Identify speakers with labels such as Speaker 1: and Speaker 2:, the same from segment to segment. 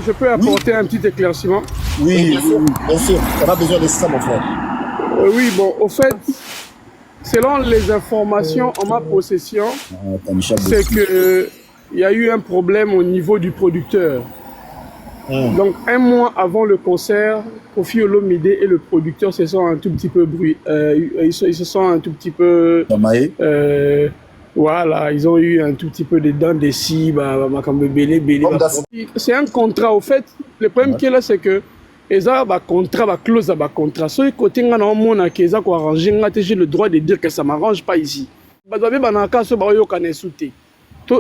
Speaker 1: je peux
Speaker 2: Oui,
Speaker 1: apporter un petit éclaircissement.
Speaker 2: oui, bien sûr, bien sûr. On a besoin de ça, mon frère.
Speaker 1: Oui, bon, au fait, selon les informations en ma possession,
Speaker 2: Ah, t'as Michel
Speaker 1: c'est
Speaker 2: Bossi.
Speaker 1: que il y a eu un problème au niveau du producteur.
Speaker 2: Hum.
Speaker 1: Donc, un mois avant le concert, Koffi Olomide et le producteur se sont un tout petit peu ils se sont un tout petit peu,
Speaker 2: Damae.
Speaker 1: euh, voilà, ils ont eu un tout petit peu de dents de scie, comme belé, belé.
Speaker 2: Comme das.
Speaker 1: C'est un contrat, au fait. Le problème
Speaker 2: Ouais.
Speaker 1: qui est là, c'est que ils ont un contrat, une clause, un contrat. Sur le côté, on a un monde qui a arrangé, j'ai le droit de dire que ça ne m'arrange pas ici. Il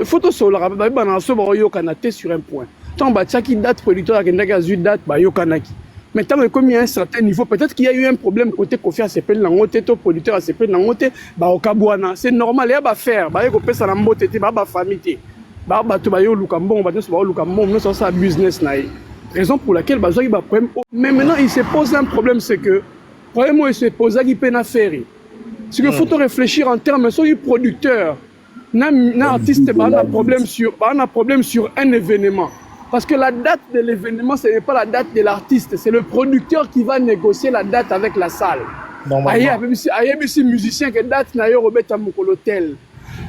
Speaker 1: faut que sur un point. Tant que date producteur qui a eu date, mais tant que comme il y a un certain niveau, peut-être qu'il y a eu un problème côté Koffi a s'appelé Nangote, ton producteur a s'appelé Nangote, c'est normal, il y a faire, il y a ça la mbote, il y a famille, ça business. Raison pour laquelle il y a problème. Mais maintenant, il se pose un problème, c'est que, vraiment, il se pose qu'il peut faire. C'est qu'il faut réfléchir en termes de producteur. Un artiste a un problème sur un événement. Parce que la date de l'événement, ce n'est pas la date de l'artiste, c'est le producteur qui va négocier la date avec la salle. Il y a des musiciens qui date n'a pas Robert à l'hôtel.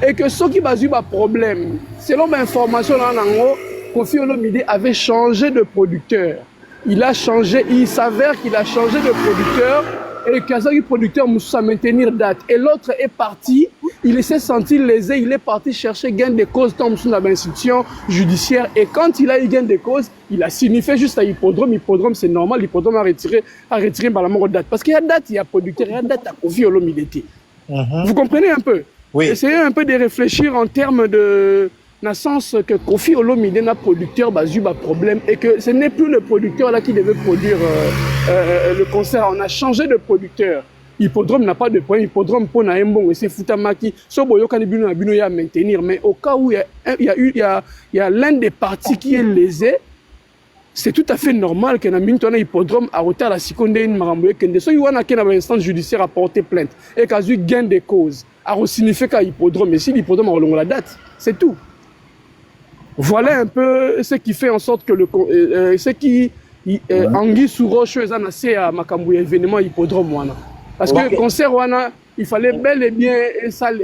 Speaker 1: Et que ceux qui ont eu un problème, selon l'information, Koffi Olomide avait changé de producteur. Il s'avère qu'il a changé de producteur et Kazaki producteur Moussa maintenir date. Et l'autre est parti, il s'est senti lésé, il est parti chercher gain de cause dans l'institution judiciaire. Et quand il a eu gain de cause, il a signifié juste à Hippodrome. Hippodrome, c'est normal, Hippodrome a retiré par la mort de date. Parce qu'il y a date, il y a producteur, il y a date à Koffi Olomide. Vous comprenez un peu?
Speaker 2: Oui.
Speaker 1: Essayez un peu de réfléchir en termes de... dans le sens que Koffi Olomide n'a producteur a eu un problème et que ce n'est plus le producteur là qui devait produire le concert. On a changé de producteur. Hippodrome n'a pas de problème. Hippodrome pour Naembong et c'est Futamaki. Soboyo Kanibino à maintenir. Mais au cas où il y a l'un des partis qui est lésé, c'est tout à fait normal que dans Hippodrome a retard la seconde une maramboye kende. So yuana qui dans l'instance judiciaire a porté plainte et qu'a eu gain de cause. A signifié qu'à Hippodrome, mais si l'Hippodrome a la date, c'est tout. Voilà un peu ce qui fait en sorte que ce qui Anguille sous roche est assez à Makambu événement Hippodrome wana. Parce que concert wana, il fallait bel et bien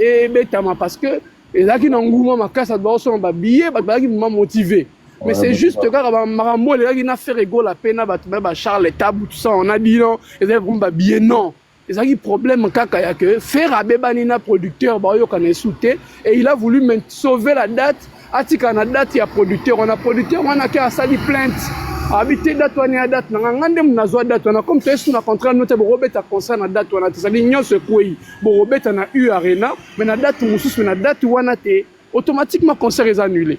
Speaker 1: et bétama parce que là qui n'engouement ma casse doit son billet, bah qui m'a motivé. Mais c'est juste que Marambo les gars qui n'a fait rigolo la peine à Charles Tabou tout ça on a dit non, et c'est bon billet non. Et ça qui problème kaka ya que faire Abebanina producteur bah yo kana souté et il a voulu sauver la date. Atika na date ya producteur, on a producteur, on a qu'à ça di plainte. Habiter date on a date, ngande mnazo date on a comme tu es na contrat note bo Robert a concert na date on a ça l'union se koi. Bo Robert na U Arena, mais na date mususu na date wana te automatiquement concert est annulé.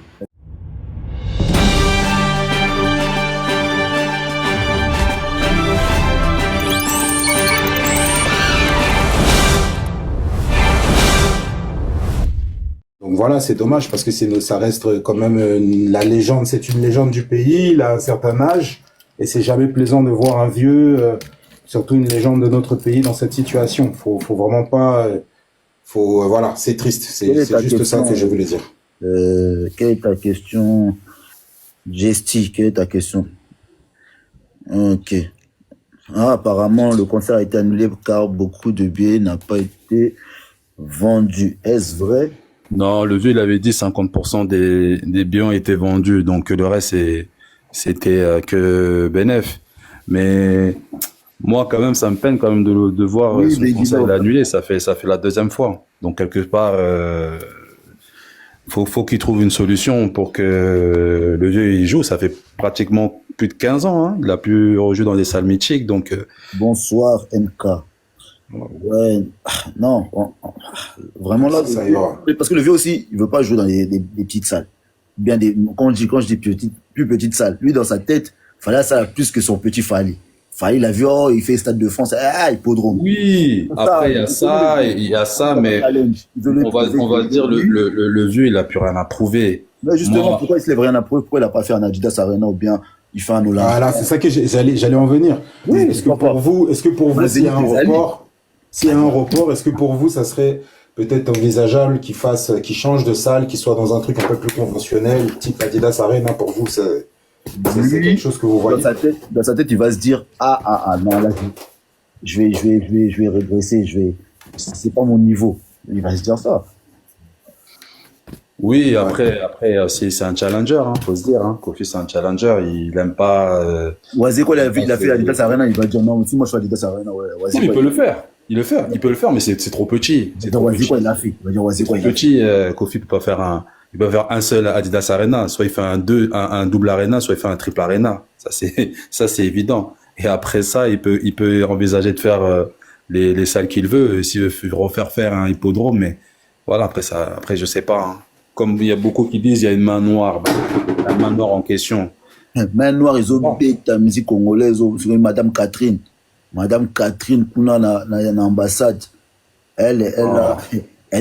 Speaker 3: Donc voilà, c'est dommage parce que ça reste quand même la légende, c'est une légende du pays, il a un certain âge et c'est jamais plaisant de voir un vieux, surtout une légende de notre pays dans cette situation. Faut vraiment pas, voilà, c'est triste, c'est juste ça que je voulais dire.
Speaker 2: Quelle est ta question, Gesti? Quelle est ta question? Ok. Ah, apparemment, le concert a été annulé car beaucoup de billets n'ont pas été vendus. Est-ce vrai?
Speaker 4: Non, le vieux, il avait dit 50% des billets ont été vendus, donc le reste, c'était que bénéf. Mais moi, quand même, ça me peine quand même de voir ce concert annulé. Ça fait la deuxième fois. Donc, quelque part, faut qu'il trouve une solution pour que le vieux, il joue. Ça fait pratiquement plus de 15 ans, hein. Il a pu rejouer dans des salles mythiques, donc...
Speaker 2: Bonsoir, MK. Ouais, non, vraiment là, parce que le vieux aussi, il veut pas jouer dans des petites salles. Bien quand je dis plus petite salle, lui dans sa tête, fallait ça plus que son petit Fali. Fali, il a vu, oh, il fait Stade de France, Hippodrome.
Speaker 4: Oui, après il y a ça, mais on va dire le vieux, il a plus rien à prouver.
Speaker 2: Mais justement, pourquoi il se lève rien à prouver? Pourquoi il a pas fait un Adidas Arena ou bien il fait un Ola?
Speaker 3: Voilà, c'est ça que j'allais en venir.
Speaker 2: Oui,
Speaker 3: est-ce que pour vous, s'il y a un report, est-ce que pour vous, ça serait peut-être envisageable qu'il change de salle, qu'il soit dans un truc un peu plus conventionnel, type Adidas Arena, pour vous, C'est
Speaker 2: Lui,
Speaker 3: quelque chose que vous voyez.
Speaker 2: dans sa tête, il va se dire, non, là, je vais régresser, c'est pas mon niveau. Il va se dire ça.
Speaker 4: Oui, après aussi, c'est un challenger, hein, faut se dire. Hein. Kofi, c'est un challenger. Il aime pas.
Speaker 2: Oisé, quoi,
Speaker 4: il
Speaker 2: il a fait Adidas Arena, il va dire, non, si moi je fais Adidas Arena, ouais, Oisé,
Speaker 4: Non, il
Speaker 2: quoi,
Speaker 4: peut le faire. Il peut le faire, mais c'est trop petit. C'est trop
Speaker 2: Oisé,
Speaker 4: petit.
Speaker 2: quoi, il a fait. Il va dire, Oisé,
Speaker 4: C'est
Speaker 2: quoi,
Speaker 4: trop
Speaker 2: il a fait.
Speaker 4: petit. Kofi peut pas faire il peut faire un seul Adidas Arena. Soit il fait un double Arena, soit il fait un triple Arena. Ça c'est évident. Et après ça, il peut envisager de faire les salles qu'il veut. S'il veut refaire faire un hippodrome, mais voilà, après je sais pas. Hein. Comme il y a beaucoup qui disent, il y a une main noire. La main noire en question.
Speaker 2: Main noire, ils ont bête la musique congolaise, Madame Catherine. Madame Catherine, kuna na ambassade. Elle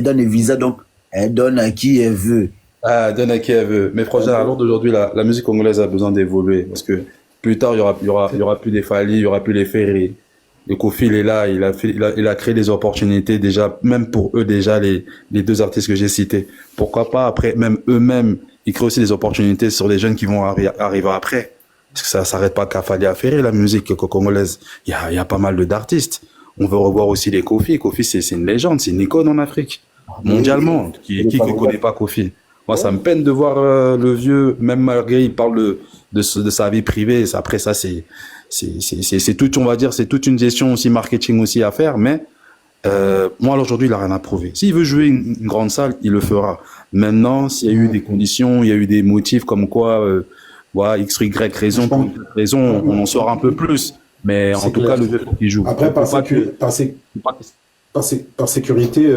Speaker 2: donne les visas, donc elle donne à qui elle veut.
Speaker 4: Ah, donne à qui elle veut. Mais franchement, à l'heure d'aujourd'hui, la musique congolaise a besoin d'évoluer. Parce que plus tard, il y aura plus des Fally, il y aura plus les Ferry. Le Kofi, il est là, il a créé des opportunités déjà, même pour eux déjà, les deux artistes que j'ai cités. Pourquoi pas après, même eux-mêmes, ils créent aussi des opportunités sur les jeunes qui vont arriver après. Parce que ça s'arrête pas qu'à Fally Affairé, la musique congolaise. Il y a pas mal d'artistes. On veut revoir aussi les Kofi. Kofi, c'est une légende, c'est une icône en Afrique. Mondialement. Qui ne connaît pas Kofi? Moi, ça me peine de voir le vieux, même malgré il parle de sa vie privée. Après ça, c'est tout, on va dire, c'est toute une gestion aussi marketing aussi à faire. Mais moi, aujourd'hui, il a rien à prouver. S'il veut jouer une grande salle, il le fera. Maintenant, s'il y a eu des conditions, il y a eu des motifs comme quoi, voilà, X, Y raison, pour une raison, on en saura un peu plus. Mais en tout cas, le vieux, il joue.
Speaker 3: Après, par sécurité,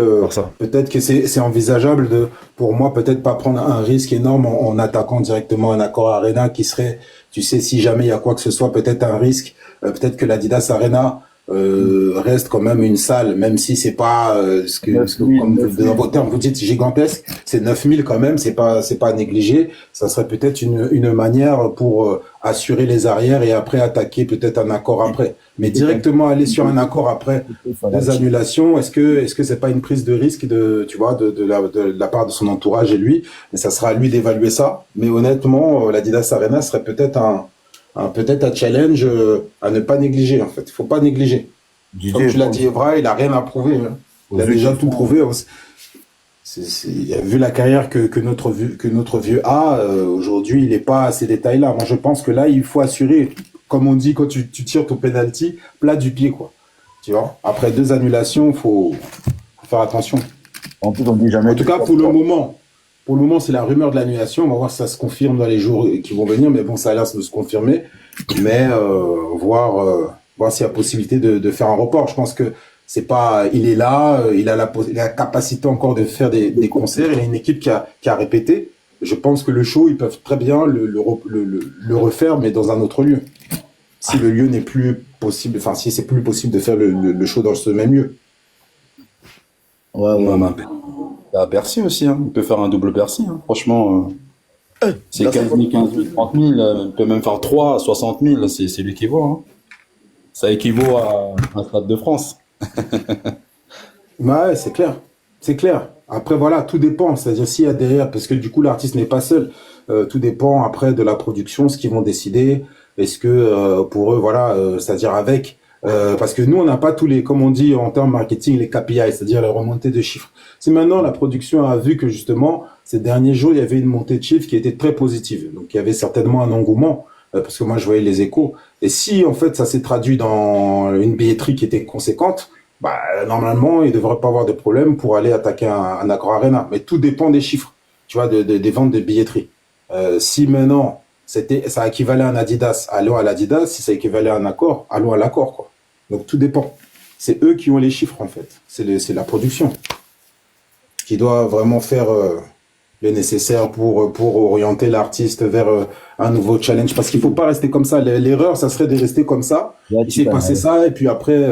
Speaker 3: peut-être que c'est envisageable pour moi, peut-être pas prendre un risque énorme en attaquant directement un Accor Arena qui serait, tu sais, si jamais il y a quoi que ce soit, peut-être un risque, peut-être que l'Adidas Arena reste quand même une salle, même si c'est pas comme dans vos termes vous dites gigantesque, c'est 9000 quand même, c'est pas négligé. Ça serait peut-être une manière pour assurer les arrières et après attaquer peut-être un Accor après. Mais directement aller sur un Accor après des annulations, est-ce que c'est pas une prise de risque de la part de son entourage et lui? Mais ça sera à lui d'évaluer ça. Mais honnêtement, l'Adidas Arena serait peut-être un challenge à ne pas négliger, en fait. Il faut pas négliger. Comme tu l'as dit, Evra, il a rien à prouver. Hein. Il a déjà tout prouvé. Vu la carrière que notre vieux a, aujourd'hui, il n'est pas à ces détails-là. Moi, je pense que là, il faut assurer, comme on dit quand tu tires ton penalty, plat du pied, quoi. Tu vois? Après 2 annulations, faut faire attention.
Speaker 2: En plus, on dit jamais.
Speaker 3: En tout cas, pour le moment, c'est la rumeur de l'annulation. On va voir si ça se confirme dans les jours qui vont venir. Mais bon, ça a l'air de se confirmer. Mais voir s'il y a possibilité de faire un report. Je pense que c'est pas. Il est là. Il a la capacité encore de faire des concerts. Il a une équipe qui a répété. Je pense que le show, ils peuvent très bien le refaire, mais dans un autre lieu. Si le lieu n'est plus possible, enfin si c'est plus possible de faire le show dans ce même lieu.
Speaker 4: Ouais. Il y a Bercy aussi, hein. Il peut faire un double Bercy, hein. Franchement, c'est 15 000, 30 000, il peut même faire 3, 60 000, c'est lui qui voit, hein. Ça équivaut à un Stade de France.
Speaker 3: Ouais, c'est clair. C'est clair. Après, voilà, tout dépend. C'est-à-dire s'il y a derrière, parce que du coup, l'artiste n'est pas seul. Tout dépend après de la production, ce qu'ils vont décider. Est-ce que pour eux, voilà, c'est-à-dire avec... parce que nous, on n'a pas tous les, comme on dit en termes marketing, les KPI, c'est-à-dire les remontées de chiffres. Si maintenant la production a vu que justement, ces derniers jours, il y avait une montée de chiffres qui était très positive. Donc, il y avait certainement un engouement, parce que moi, je voyais les échos. Et si, en fait, ça s'est traduit dans une billetterie qui était conséquente, bah, normalement, il ne devrait pas avoir de problème pour aller attaquer un Accor Arena. Mais tout dépend des chiffres, tu vois, des ventes de billetterie. Si maintenant, ça équivalait à un Adidas, allons à l'Adidas. Si ça équivalait à un Accor, allons à l'Accor, quoi. Donc, tout dépend. C'est eux qui ont les chiffres, en fait. C'est la production qui doit vraiment faire le nécessaire pour orienter l'artiste vers un nouveau challenge. Parce qu'il ne faut pas rester comme ça. L'erreur, ça serait de rester comme ça. Il s'est passé ça, et puis après,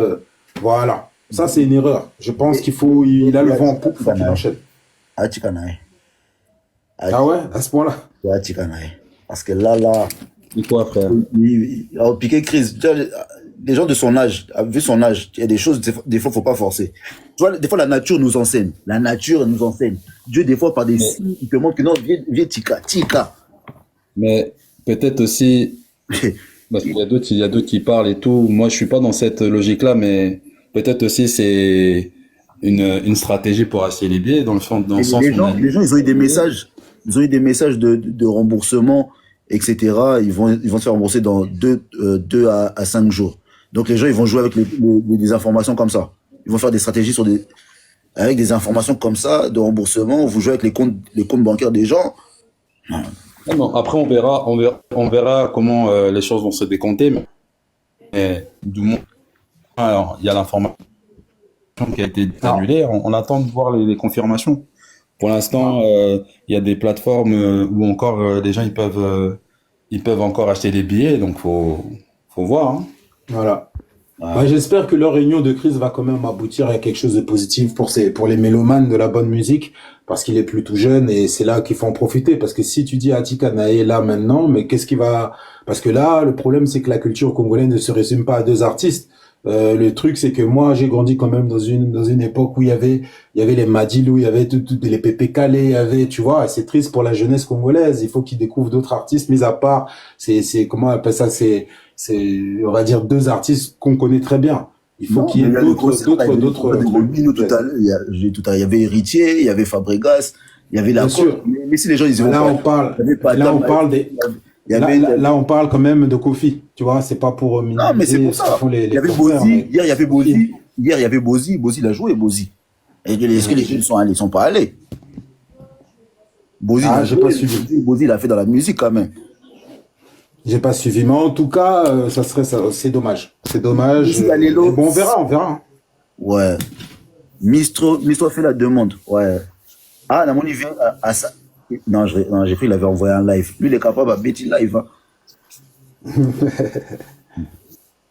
Speaker 3: voilà. Ça, c'est une erreur. Je pense il a le vent en poupe, il faut qu'il enchaîne. Ah ouais, à ce point-là.
Speaker 2: Parce que là.
Speaker 4: Et quoi, frère?
Speaker 2: Piqué crise. Les gens de son âge, vu son âge, il y a des choses, des fois, faut pas forcer. Tu vois, des fois, la nature nous enseigne. Dieu, des fois, par des signes, il te montre que non, viens, tika.
Speaker 4: Mais peut-être aussi, parce qu'il y a d'autres qui parlent et tout. Moi, je suis pas dans cette logique-là, mais peut-être aussi c'est une stratégie pour acheter les billets dans le fond, dans le sens où
Speaker 2: Les gens, ils ont eu des messages, de remboursement, etc. Ils vont se faire rembourser dans 2 à 5 jours. Donc les gens, ils vont jouer avec des informations comme ça. Ils vont faire des stratégies avec des informations comme ça de remboursement. Vous jouez avec les comptes bancaires des gens.
Speaker 4: non, après, on verra comment les choses vont se décompter. Mais du moins, alors, il y a l'information qui a été annulée. On attend de voir les confirmations. Pour l'instant, il y a des plateformes où encore les gens ils peuvent encore acheter des billets. Donc faut voir. Hein.
Speaker 3: Voilà. Bah, j'espère que leur réunion de crise va quand même aboutir à quelque chose de positif pour les mélomanes de la bonne musique, parce qu'il est plus tout jeune et c'est là qu'il faut en profiter. Parce que si tu dis Atikana est là maintenant, mais qu'est-ce qui va... Parce que là, le problème, c'est que la culture congolaise ne se résume pas à 2 artistes. Le truc, c'est que moi, j'ai grandi quand même dans une époque où il y avait les Madilou, il y avait les Pépé Calé, il y avait, tu vois, c'est triste pour la jeunesse congolaise. Il faut qu'ils découvrent d'autres artistes, mis à part, comment on appelle ça, on va dire 2 artistes qu'on connaît très bien. Il faut qu'il y ait d'autres.
Speaker 2: Il y avait Héritier, il y avait Fabregas, il y avait la.
Speaker 3: Bien sûr.
Speaker 2: Mais si les gens ils
Speaker 3: là on parle quand même de Kofi, tu vois, c'est pas pour
Speaker 2: non, mais c'est pour ça. Il y avait Bozi, hier il y avait Bozi. Hier il y avait Bozi, Bozi il a joué Bozi. Est-ce que les jeunes sont allés? Ils sont pas allés. Bozi,
Speaker 3: j'ai pas suivi.
Speaker 2: Bozi il a fait dans la musique quand même.
Speaker 3: J'ai pas suivi, mais en tout cas, ça serait ça. C'est dommage. C'est dommage.
Speaker 2: Bon,
Speaker 3: on verra.
Speaker 2: Ouais. Mistro fait la demande. Ouais. Ah, non, il vient à ça. Non, j'ai cru qu'il avait envoyé un live. Lui, il est capable à Betty Live. Hein.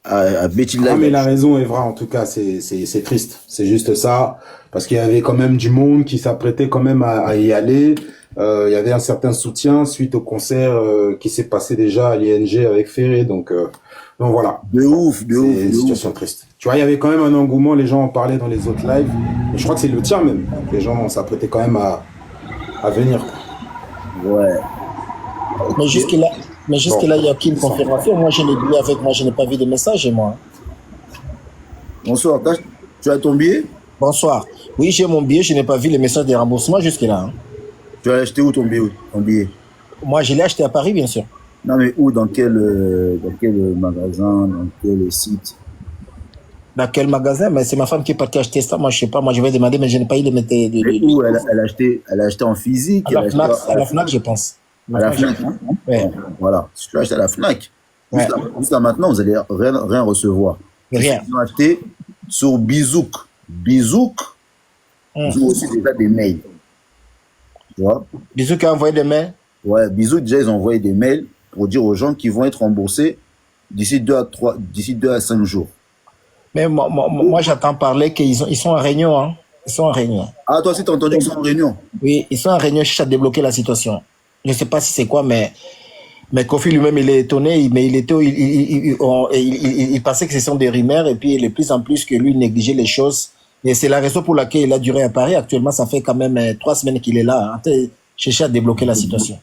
Speaker 2: à Betty Live.
Speaker 3: Ah, mais la raison est vraie, en tout cas, c'est triste. C'est juste ça. Parce qu'il y avait quand même du monde qui s'apprêtait quand même à y aller. Il y avait un certain soutien suite au concert qui s'est passé déjà à l'ING avec Ferré. Donc voilà.
Speaker 2: De ouf.
Speaker 3: C'est une situation triste. Tu vois, il y avait quand même un engouement. Les gens en parlaient dans les autres lives. Et je crois que c'est le tien même. Les gens s'apprêtaient quand même à venir.
Speaker 2: Ouais.
Speaker 5: Mais jusque-là, il n'y a aucune confirmation. Moi, je l'ai dit avec moi, je n'ai pas vu de message, moi.
Speaker 2: Bonsoir. Tu as ton billet?
Speaker 5: Bonsoir. Oui, j'ai mon billet, je n'ai pas vu le message de remboursement jusque-là. Hein.
Speaker 2: Tu as acheté où ton billet?
Speaker 5: Moi, je l'ai acheté à Paris, bien sûr.
Speaker 2: Non, mais où? Dans quel magasin? Dans quel site?
Speaker 5: Dans quel magasin? Mais c'est ma femme qui est partie acheter ça. Moi, je ne sais pas. Moi, je vais demander, mais je n'ai pas eu les mettre.
Speaker 2: Où elle a acheté en physique?
Speaker 5: À la FNAC, je pense.
Speaker 2: À la FNAC, hein?
Speaker 5: Ouais.
Speaker 2: Voilà. Si tu l'as acheté à la FNAC,
Speaker 5: Ouais.
Speaker 2: jusqu'à maintenant, vous n'allez rien recevoir.
Speaker 5: Rien.
Speaker 2: Ils ont acheté sur Bizouk. Bizouk, ils ont aussi déjà des mails. Tu vois?
Speaker 5: Bisous qui a envoyé des mails.
Speaker 2: Ouais, Bizouk, déjà, ils ont envoyé des mails pour dire aux gens qu'ils vont être remboursés d'ici 2 à 5 jours.
Speaker 5: Mais moi j'entends parler qu'ils sont en réunion. Hein. Ils sont en réunion.
Speaker 2: Ah, toi aussi, tu as entendu qu'ils sont en réunion?
Speaker 5: Oui, ils sont en réunion, cherchent à débloquer la situation. Je ne sais pas si c'est quoi, mais Kofi lui-même, il est étonné, mais il pensait que ce sont des rumeurs, et puis de plus en plus que lui négligeait les choses. Et c'est la raison pour laquelle il a duré à Paris. Actuellement, ça fait quand même 3 semaines qu'il est là, en train de chercher à débloquer la situation.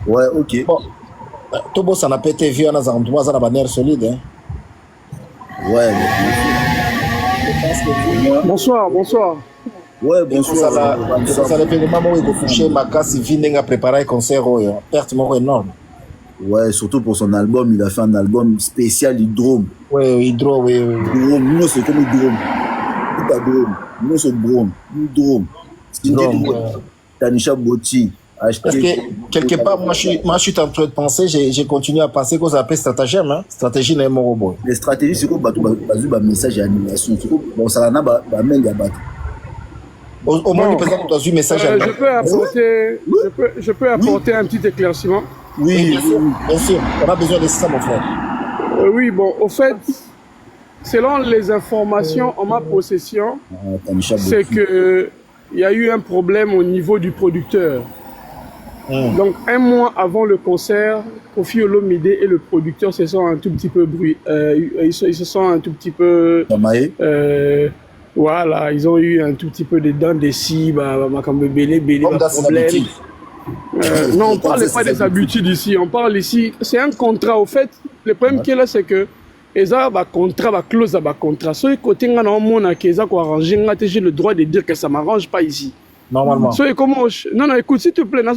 Speaker 2: Ouais, ok.
Speaker 5: Bon, Tobo, ça n'a pas été vu, on a une manière solide. Hein.
Speaker 2: Ouais,
Speaker 1: Bonsoir.
Speaker 2: ouais, bonsoir.
Speaker 5: Ça l'événement où il faut toucher ma casse, il vient à préparer un concert, perte énorme.
Speaker 2: Ouais, surtout pour son album, il a fait un album spécial Hydrome.
Speaker 5: Oui, Hydro, oui.
Speaker 2: Hydrome, nous c'est comme Hydrome. Tout à Drome. Nous c'est Brome. Hydrome. Tanisha Boti.
Speaker 5: Parce que quelque part, moi je suis en train de penser, j'ai continué à penser qu'on appelle stratagème, hein? Stratégie n'est mon robot.
Speaker 2: Les stratégies, c'est quoi? Un message et animation. Bon, ça n'a pas mail à battre.
Speaker 5: Au moins, nous présente dans un message à
Speaker 1: je peux apporter un petit éclaircissement.
Speaker 5: Oui, bien sûr. On a besoin de ça, mon frère.
Speaker 1: Oui, bon, au fait, selon les informations en ma possession, c'est que il y a eu un problème au niveau du producteur. Donc, un mois avant le concert, Kofi Olomide et le producteur se sont un tout petit peu ils se sont un tout petit peu Voilà, ils ont eu un tout petit peu de dents de scie, comme belé,
Speaker 5: Comme dans ses
Speaker 1: problème.
Speaker 5: habitudes.
Speaker 1: Non, on ne parle pas des habitudes ici, on parle ici, c'est un contrat. Au fait, le problème qui est là, c'est que ils ont un contrat, une clause à contrat. Sur le côté, on a arrangé, j'ai le droit de dire que ça ne m'arrange pas ici.
Speaker 5: Normalement.
Speaker 1: Non, non, écoute, s'il te plaît, il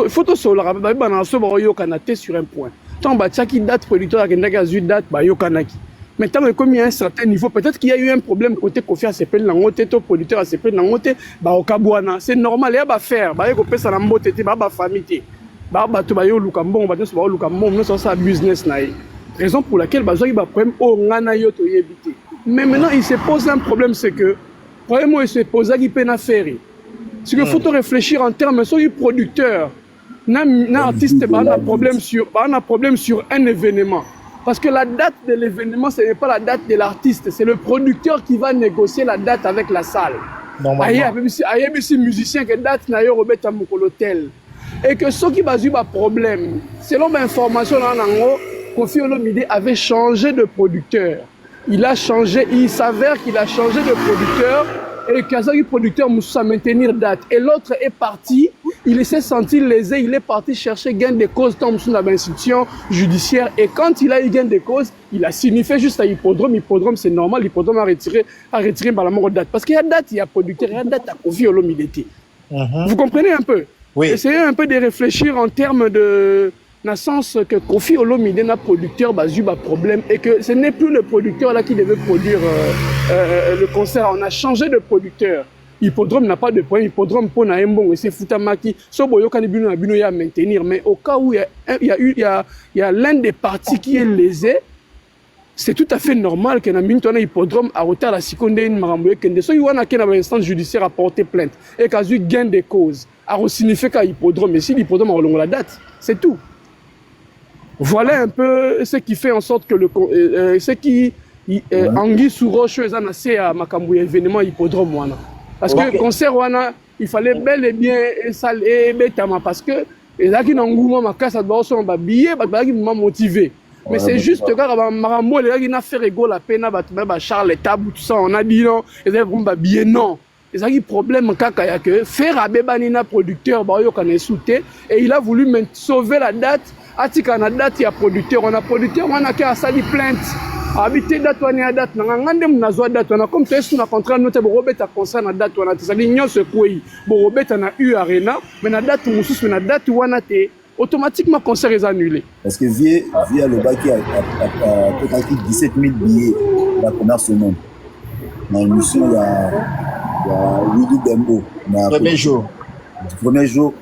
Speaker 1: faut que sur un point. Tant que date producteur a date, mais tant que il y a un certain niveau, peut-être qu'il y a eu un problème côté Kofi a s'appelle Nangote, ton producteur a s'appelle Nangote, c'est normal, il y a pas faire, il y a ça na mbote, ba famille, ba to ba yo lukambon, ba to ba lukambon, non ça business na. Raison pour laquelle ba zoki ba problème o ngana yo to yebité. Mais maintenant il se pose un problème, c'est que problème il se pose qui peine à faire. C'est qu'il faut réfléchir en termes de producteur. Un artiste a un problème sur un événement. Parce que la date de l'événement, ce n'est pas la date de l'artiste, c'est le producteur qui va négocier la date avec la salle. Il y a des musiciens qui date na yo robet à l'hôtel. Et que ceux qui ont eu un problème, selon mes informations, Kofi Olomide avait changé de producteur. Il s'avère qu'il a changé de producteur et que le producteur m'a maintenir date. Et l'autre est parti, il s'est senti lésé, il est parti chercher gain de cause dans l'institution judiciaire. Et quand il a eu gain de cause, il a signifié juste à Hippodrome. Hippodrome, c'est normal, Hippodrome a retiré par la mort date. Parce qu'il y a date, il y a producteur, il y a date à Kofi Olomide. Vous comprenez un peu?
Speaker 5: Oui.
Speaker 1: Essayez un peu de réfléchir en termes de... dans le sens que Kofi Olomide n'a producteur eu un problème et que ce n'est plus le producteur là qui devait produire le concert. On a changé de producteur. Hippodrome n'a pas de problème. Hippodrome pour Naembon et c'est Futamaki. Soboyo Kanibino Abino à maintenir. Mais au cas où il y a l'un des partis qui est lésé, c'est tout à fait normal que Naminto Hippodrome a retard la seconde une maramboué kende. So yuana qui dans l'instance judiciaire a porté plainte et qu'a eu gain de cause. A signifié qu'à Hippodrome, mais si l'Hippodrome a relongé la date, c'est tout. Voilà un peu ce qui fait en sorte que ce qui Anguille sous roche est assez à Makambu événement Hippodrome wana. Parce que le concert wana, il fallait bel et bien et bétama parce que les gens qui n'ont pas ma casse à doit sont billet, qui m'ont motivé. Mais c'est juste que Marambo les gens qui n'ont fait rigolo la peine à Charles Tabou tout ça on a dit non, ils ont billet non. Les gens qui problème kaka que faire Abebanina producteur bayo kana souté et il a voulu sauver la date. Atika na date ya producteur, on a producteur, on a qu'à sali plainte. Habiter date on a date, ngande mnazo date on a comme tu es sous un contrat noté pour Robert a concert na date on a sali nyon se koi. Bon Robert na eu arena, mais na date mususu na date on a té automatiquement concert est annulé.
Speaker 2: Parce que via le bac qui a total 17 000 billets la première semaine. Dans l'émission il y a Willy Dembo. Premier jour,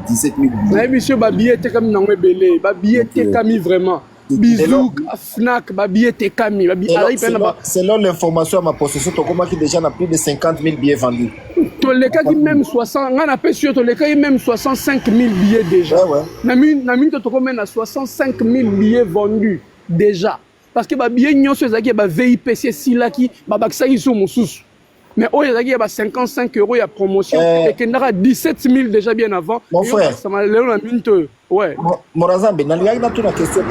Speaker 2: 17 000 billets.
Speaker 1: Monsieur Babillet était comme dans le belé, Babillet était comme vraiment. Bisous, Fnac, Babillet était comme.
Speaker 5: Selon l'information à ma possession, Tokoma qui déjà a plus de 50 000 billets vendus.
Speaker 1: Les cas qui même 60, on a pas sûr, les cas même 65 000 billets déjà. Namine Tokoma a 65 000 billets vendus déjà. Parce que Babillet n'y a pas de VIP, c'est là qui, Babaksa ils sont sous. Mais il y a 55 €, il y a promotion. Et qu'il y a 17 000 déjà bien avant.
Speaker 5: Mon frère.
Speaker 1: Ça m'a l'air la minute. Ouais.
Speaker 5: Morazambe, il y a une question.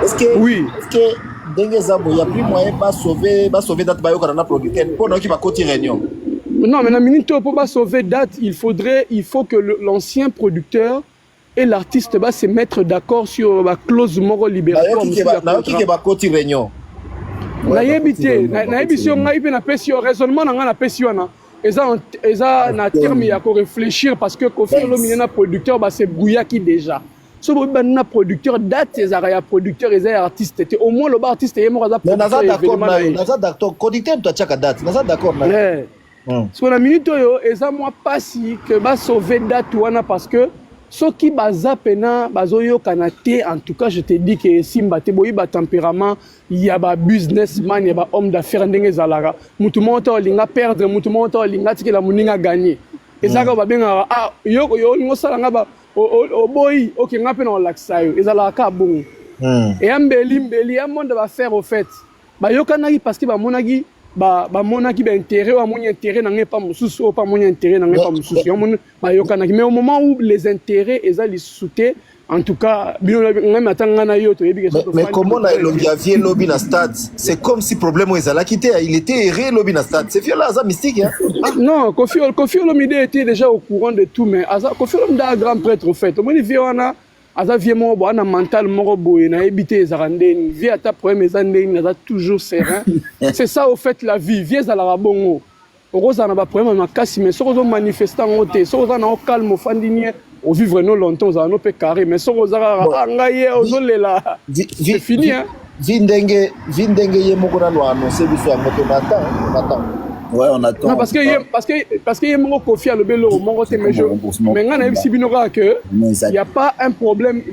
Speaker 5: Est-ce que.
Speaker 1: Oui.
Speaker 5: Est-ce que. Il n'y a plus moyen de sauver date bayo quand on a producteur. Pour nous qui va côté réunion.
Speaker 1: Non, mais la minute pour pas sauver date, il faut que l'ancien producteur et l'artiste va se mettre d'accord sur la clause morale libératoire.
Speaker 5: Qui va côté réunion.
Speaker 1: Naïbité, raisonnement na pesi wana eza na terme ya ko réfléchir parce que Kofi Olomide na producteur ba c'est Bouyaki déjà. So bo na producteur date ezara ya producteur eza artiste au moins le artiste yemo za
Speaker 5: producteur. Naza d'accord, producteur tu achaka date. Naza d'accord na.
Speaker 1: So na minute yo eza moi pasi que ba sauver date wana parce que ce qui baza pena bazoyo kanate en tout cas je te dis que simba te boyi ba tempérament il y a ba businessman il y a ba homme d'affaires ndenge zalara mutu monto linga perdre mutu monto linga tikela muninga gagner ezaka ba benga yo ngo sala nga ba o boyi OK nga pena olaxa yo ezala ka bon et ambeli ya monde va faire au fait ba yokanaki parce que ba monaki ba monaki ba intérêt ou mon intérêt n'a pas mususu ou pas mon intérêt n'a pas mususu mais au moment où les intérêts ezali sauté En tout cas, même
Speaker 5: mais comment on a le lobby na stade? C'est comme si problème où ils quitté. Il était erré lobby na stade. C'est fier là, ça mystique. Hein?
Speaker 1: Non, Kofi Olomide était déjà au courant de tout, mais Kofi Olomide est un grand prêtre au fait. Au moins, il vient aza vie mo bo ana mental moko boye na ebité ezarandeni vie ata problème ezandeni na toujours serein. C'est ça au fait la vie, vie ezala bongo. Oroza na ba problème makasi mais soko zo manifestant ngote, soko za na o calme au fandinier, au vivre no longtemps za no pe carré mais soko za ngaye ozolela. C'est fini hein.
Speaker 5: Vindenge ye moko na no annoncer biso ya moto on attend.
Speaker 2: Ouais, on attend.
Speaker 1: Non, parce que y a Kofi à le bélo, mais il n'y a pas un problème,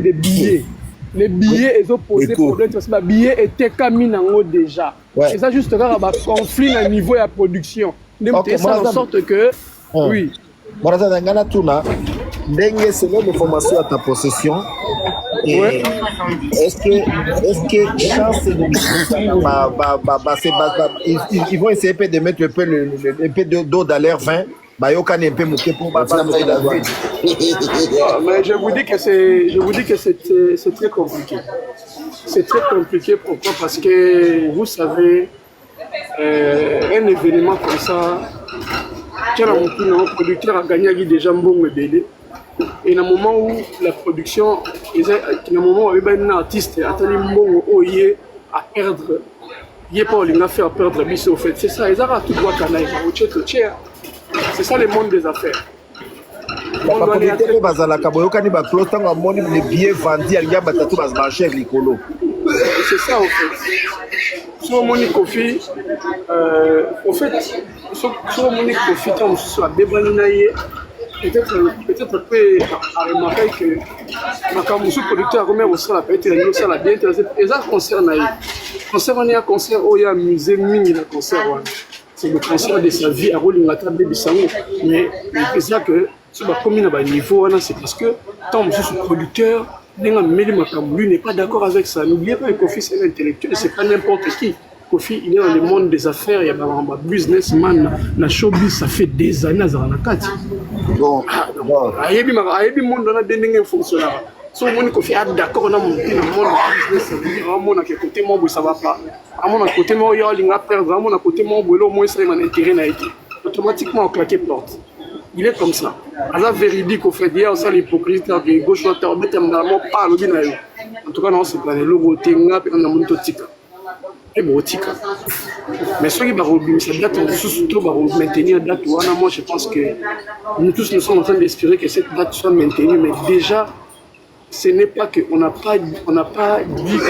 Speaker 1: de billets. Les billets, ils ont posé problème parce que les billets étaient caminés déjà. Ouais. Et ça juste un conflit à niveau de la production. Okay, ça en sorte que oui.
Speaker 5: Moraza Ngana Tuna, dengue selon l'information à ta possession. Ouais. Est-ce que chance ils vont essayer de mettre un peu d'eau dans l'air 20 mais
Speaker 1: je vous dis que c'est très compliqué. C'est très compliqué pourquoi? Parce que vous savez un événement comme ça, un producteur a gagné déjà un bon bébé. Et dans le moment où la production, dans le moment où un artiste a à perdre, il n'y a pas à faire perdre la au fait. C'est ça, ils ont tout droit à c'est ça le monde des affaires. C'est ça en fait. Sur mon Kofi, en fait, sur mon Kofi, quand je suis à Bébaninaye, peut-être peut remarquer que ma producteur a aussi la paix, ça l'a bien intéressé. Et ça concerne un concert où il y a un musée mini le concert. C'est le concert de sa vie à Rolingata Bébisango. Mais c'est ça que sur la commune à niveau, c'est parce que tant que je suis producteur, lui n'est pas d'accord avec ça. N'oubliez pas que Kofi c'est un intellectuel, c'est pas n'importe qui. Kofi il est dans le monde des affaires, il y a un businessman, na showbiz, ça fait des années à Zaranakati. Bon, il y a des monde dans la dernière fonctionnaire. Si on Kofi est d'accord, on a mon business, on a mon côté mon ça va pas. À mon côté mon il y a l'inga perdre, à mon côté mon au moins c'est mon intérêt n'a été. Automatiquement on claque porte. Il est comme ça. À véridique au fait hier ça l'hypocrisie de gauche droite on met normalement pas le binayo. En tout cas non c'est pas le logo tenga pe na monto tika. Et botika. Mais ceux qui va cette date surtout va maintenir date moi je pense que nous tous nous sommes en train d'espérer que cette date soit maintenue mais déjà ce n'est pas qu'on n'a pas dit que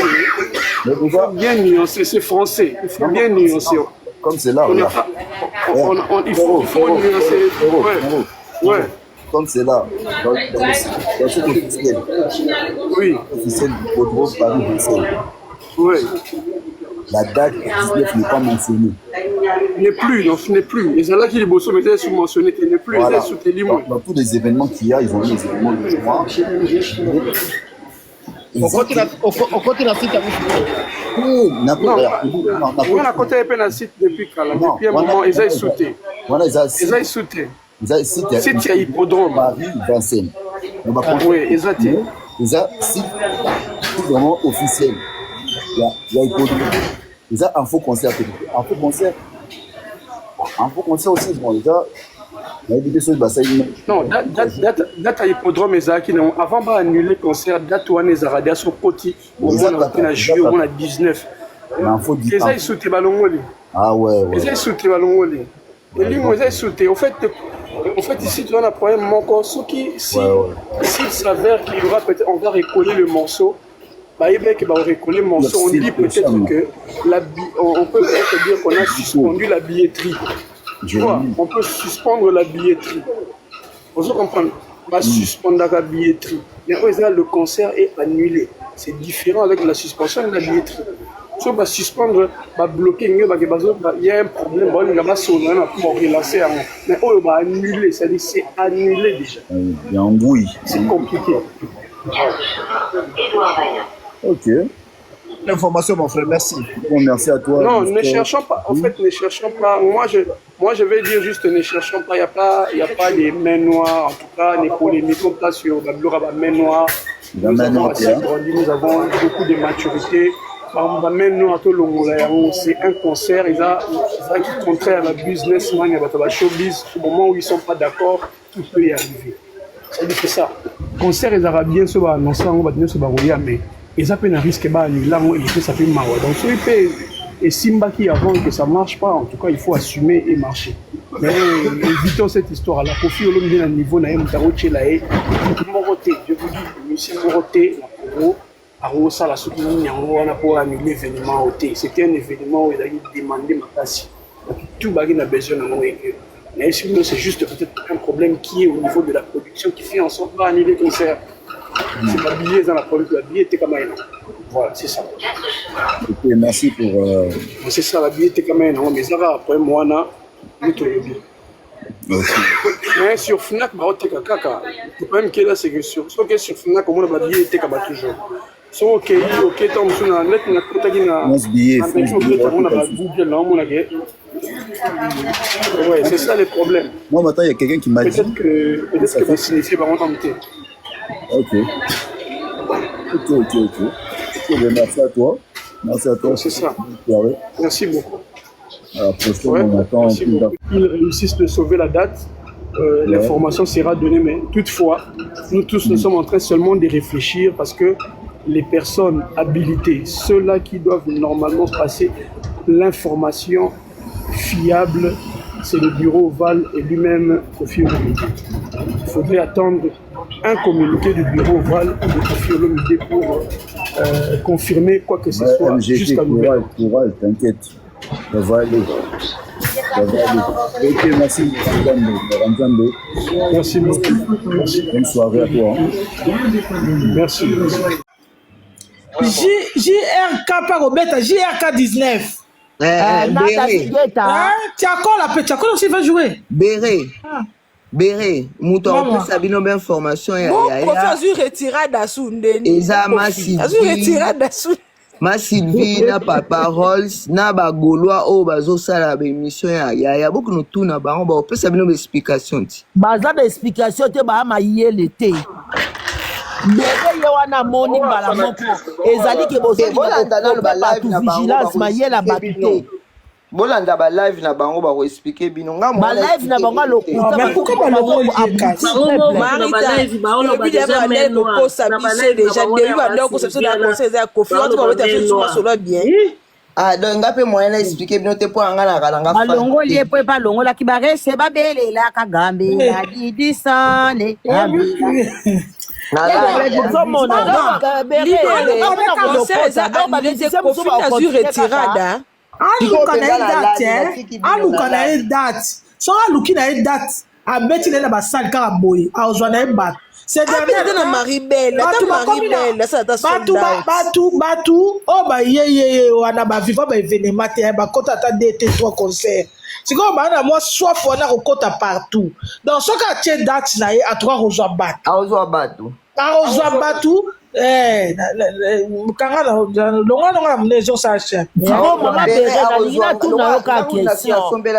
Speaker 1: il faut bien nuancer, c'est français, il faut bien nuancer.
Speaker 2: Comme c'est là,
Speaker 1: il faut nuancer. Ouais.
Speaker 2: Comme c'est là, dans ce officiel.
Speaker 1: Oui.
Speaker 2: Officiel Bordeaux, Paris, Bruxelles.
Speaker 1: Oui.
Speaker 2: La date 19 n'est pas mentionnée.
Speaker 1: N'est plus. Et c'est là qu'il est beau, mais c'est sous-mentionné, il n'est plus.
Speaker 2: Voilà.
Speaker 1: Dans
Speaker 2: tous les événements qu'il y a, ils ont mis les événements de juin.
Speaker 5: On continue à citer.
Speaker 1: On a continué à citer depuis un moment, ils ont sauté. Ils ont sauté. C'est un hippodrome.
Speaker 2: Paris, Vincennes.
Speaker 1: Oui, exact.
Speaker 2: Ils ont cité vraiment officiel. Il y a hippodrome. Ils ont un faux concert. Un faux concert aussi, bon, déjà.
Speaker 1: Non, date à hippodrome avant d'annuler le concert, date où on est à son côté, au moins on a juillet, on a 19. Les gens sautent ballon.
Speaker 2: Ah ouais.
Speaker 1: Les gens sautent ballon. Les gens sautent. En fait, ici, tu as un problème. S'il s'avère qu'il y aura peut-être, on va recoller le morceau. On dit peut-être que on peut peut-être dire qu'on a suspendu la billetterie. Tu vois, on peut suspendre la billetterie. Vous comprenez? On va suspendre la billetterie. Mais le concert est annulé. C'est différent avec la suspension de la billetterie. Si on va suspendre, on va bloquer, il y a un problème, on va relancer. Mais on va annuler, c'est-à-dire c'est annulé déjà.
Speaker 2: Il y a un bruit.
Speaker 1: C'est compliqué.
Speaker 2: Ok.
Speaker 5: l'information, mon frère. Merci.
Speaker 2: Bon, merci à toi.
Speaker 1: Non, ne cherchons pas. En fait, ne cherchons pas. Moi, je vais dire juste ne cherchons pas. Il y a pas des mains noires. En tout cas, les polémiques comme ça sur la main noire. Nous avons assez grandi. Nous avons beaucoup de maturité. C'est un concert, ils ont contraire à la businessman, à la showbiz. Au moment où ils ne sont pas d'accord, tout peut y arriver. C'est ça. Concert, ils ont bien se annoncer, on va dire se barouiller, mais ils ont un risque de annuler, et ça fait mal. Donc, si ils et Simba qui avant que ça ne marche pas, en tout cas, il faut assumer et marcher. Mais évitons cette histoire. La Kofi Olomide à niveau, je vous dis, monsieur Moroté, ça, la soutenir, on a pour annuler l'événement. C'était un événement où il a demandé ma place. Tout le monde a besoin de moi. Mais sinon, c'est juste peut-être un problème qui est au niveau de la production qui fait en sorte de pas annuler le concert. C'est pas billet dans la production, la billet était comme un. Voilà, c'est ça.
Speaker 2: Ok, merci pour.
Speaker 1: C'est ça, la billet était comme un. Mais ça va après moi, nous te le dis. Mais sur Fnac, le problème qui est là, c'est que sur Fnac, on a billet était comme toujours. Ok, tant que na net na kota gina. Ouais, c'est ça le problème.
Speaker 2: Moi, maintenant, il y a quelqu'un qui m'a dit.
Speaker 1: Peut-être que va signifier par contre.
Speaker 2: Ok. Merci à toi. Merci à toi.
Speaker 1: C'est ça. Merci beaucoup.
Speaker 2: À la prochaine, on attend.
Speaker 1: Ils réussissent de sauver la date. L'information sera donnée, mais toutefois, nous tous nous sommes en train seulement de réfléchir parce que les personnes habilitées, ceux-là qui doivent normalement passer l'information fiable, c'est le bureau Oval et lui-même Kofi Olomide. Il faudrait attendre un communiqué du bureau Oval et de Kofi Olomide pour confirmer quoi que ce soit jusqu'à nouvel.
Speaker 2: Courage, t'inquiète. Ça va aller. Ok, merci.
Speaker 1: Merci beaucoup.
Speaker 2: Bonne soirée à toi.
Speaker 1: Merci.
Speaker 6: JRK par Robeta, JRK 19.
Speaker 7: Béré.
Speaker 6: Tiakol aussi va jouer.
Speaker 7: Béré. Mouton, Sabino, bien formation.
Speaker 8: Bon, on fait retirade à Soundeni.
Speaker 7: Eza Massivi.
Speaker 8: Retirade à Soundeni.
Speaker 7: Massivi, na Papa Rolls, na Bagoloa, o bazo sala émission ya beaucoup nous tourne na ba on peut Sabino explication.
Speaker 9: Baza d'explication te ba ma yele te. Bébé yawana moni bala moko ezali ke bozo
Speaker 7: bolanda na ba live na
Speaker 9: vigilance mayela batute
Speaker 7: bolanda ba live na bango ba ko expliquer bino nga
Speaker 9: ba live na bango lokuta
Speaker 6: mais pourquoi ba logo
Speaker 8: Marita depuis d'avoir l'air de posa biso déjà depuis d'avoir conception de la conseil za Kofi on va mettre fait sur solo bien
Speaker 7: ah donc ngape moyen na expliquer bino te po anga na kalanga
Speaker 9: fa balongo lie po balongo la kibare se babelela kagambe la didisane
Speaker 6: c'est comme moi soif on a rekota partout dans ce cas tu date là à trois rejoindre batu kangana longa mnezo sacha
Speaker 9: mama bere na tuna yoka question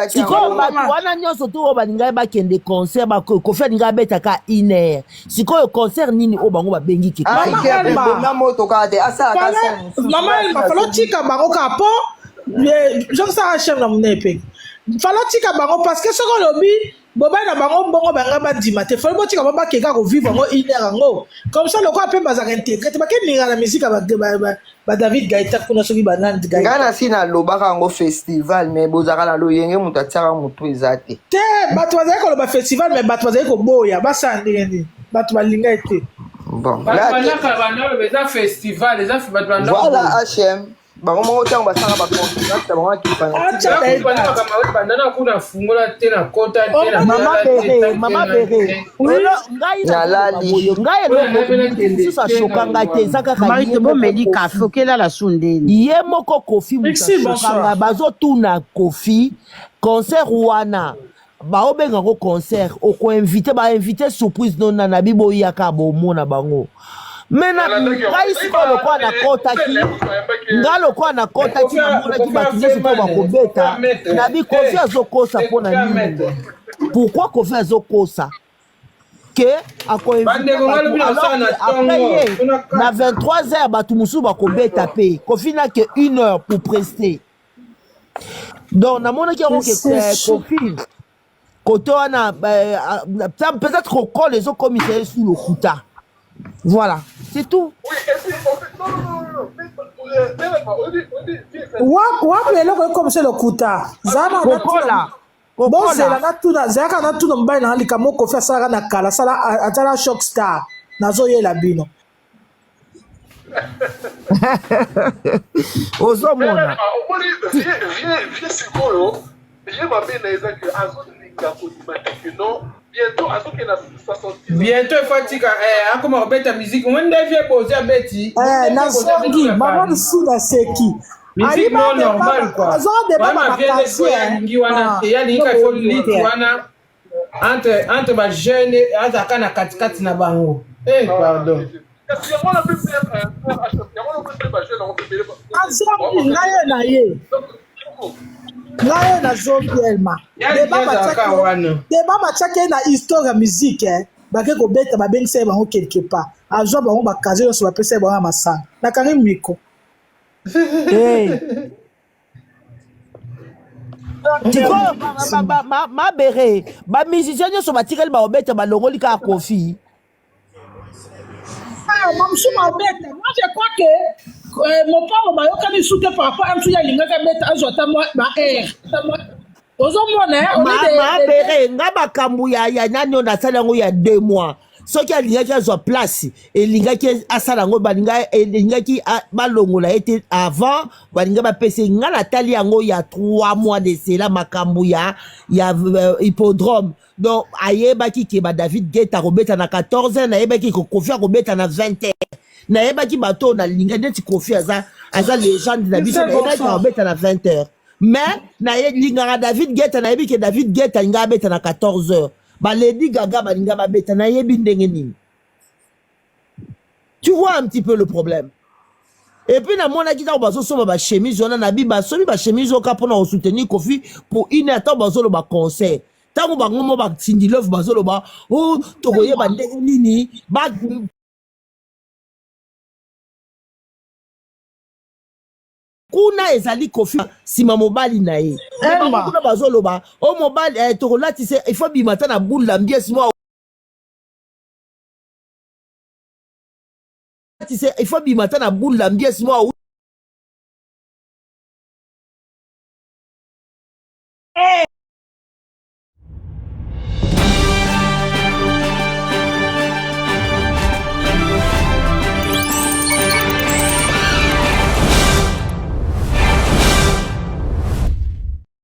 Speaker 9: siko batu wana nyonso tu baninga bakende concert ba Kofi aninga beta ka iner siko concert nini o bango babengi ki
Speaker 7: na moto ka te asa ka
Speaker 6: mama il va falloir tika bango ka po je ça chaîne na mnepe falloir tika bango parce que ce qu'on lobby boba na bango mbongo banga bandima te fo botika baba keka ko vivre ngo inera ngo comme ça le quoi pe bazaka intégrer te bakenira la musique ba David Gaita kuna soki banane Gaita
Speaker 7: ngana sina lobaka ngo festival mais bozaka na loyenge mutu atiaka mutu ezate
Speaker 6: te bato bazali ko ba festival mais bato bazali ko boya basa ndenge bato balinga ete
Speaker 7: bon
Speaker 8: là festival les affaires bato
Speaker 7: voilà HM bango mo tango basanga ba contrat bango ki
Speaker 8: bandana kuna fungola te na kota te na
Speaker 9: mama bere ngai ça chokanga te zaka ka
Speaker 10: bomeli kafe okela la Soundeni
Speaker 9: ye moko Kofi mukanga bazo tuna Kofi concert wana baobenga ko concert oko inviter ba inviter surprise non na bibo yaka bomona bango Maintenant, ngai siko lokwa na kotaki, nga lokwa na kotaki na mona ki batuze siko bakobeta, na bi Kofi azokosa pona nini. Pourquoi Kofi azokosa? Que après na 23h batu musu bakobeta pe. Kofi na que 1 heure pour prester. Donc na mona ki Kofi koto wana peut-être qu'on colle les autres commissaires sous le kuta. Voilà, c'est tout.
Speaker 6: Wapeleko comme c'est le kuta. Zana
Speaker 9: Kokola.
Speaker 6: Bon, c'est la natuna. Zaka natuna mbaye na halika moko fait ça na kala sala atala shock star. Nazo ye la bino.
Speaker 9: Ozo mona.
Speaker 11: Viens sikoyo. Je m'appelle Naïsa que Azo Linga que non.
Speaker 12: Bientôt, Fatika, comment on bête la musique? On devient poser à Betty.
Speaker 6: Nazongi, maman sous la seki.
Speaker 12: Musique non normale, quoi. Maman vient de jouer à Lingiwana. Et il y a une Lingiwana entre ma jeune et Azakana Katikati na bango. Eh, pardon.
Speaker 6: Azongi, naye. Là, na zombi elma. Débat matchake na histoire ya musique bake ko beta ba bengisa bango quelque part. Azo bango ba kaze yo so ba pesa bango masanga. Na kangi miko.
Speaker 9: Tiko ma bere ba musicien yo so ba tirel ba obeta ba longoli ka Kofi.
Speaker 6: Moi je crois que mon père m'a yoka ni soute par rapport à un suya linga ka beta azota moi ba air. Ozo mona on est
Speaker 9: ma bere nga bakambu ya nani on a sala ngo ya 2 mois. Soki alinga ki azo place elinga ki asala ngo balinga elinga ki balongola était avant balinga ba pese nga na tali yango ya 3 mois de cela makambu ya hippodrome. Donc ayeba ki ke ba David Guetta robeta na 14 ans, ayeba ki ko Kofi robeta na 20 ans. Na ayeba ki bato na linga neti Kofi aza légende na biso na robeta na 20 heures. Mais na linga David Guetta na yebi ke David Guetta linga beta na 14 heures. Ba Lady Gaga ba linga ba beta na yebi ndenge nini. Tu vois un petit peu le problème. Et puis na mona kita bazo so ba chemise on na biba so ba chemise o ka pona o soutenir Kofi pour une heure bazo lo ba concert. Tango bango mo ba tindi love bazo lo ba oh tokoye ba ndenge nini ba kuna ezali Kofi sima mobali na ye. Kuna bazo lo ba o mobali tokolati se il faut bimata na boule l'ambiance moi il faut bimata na boule l'ambiance moi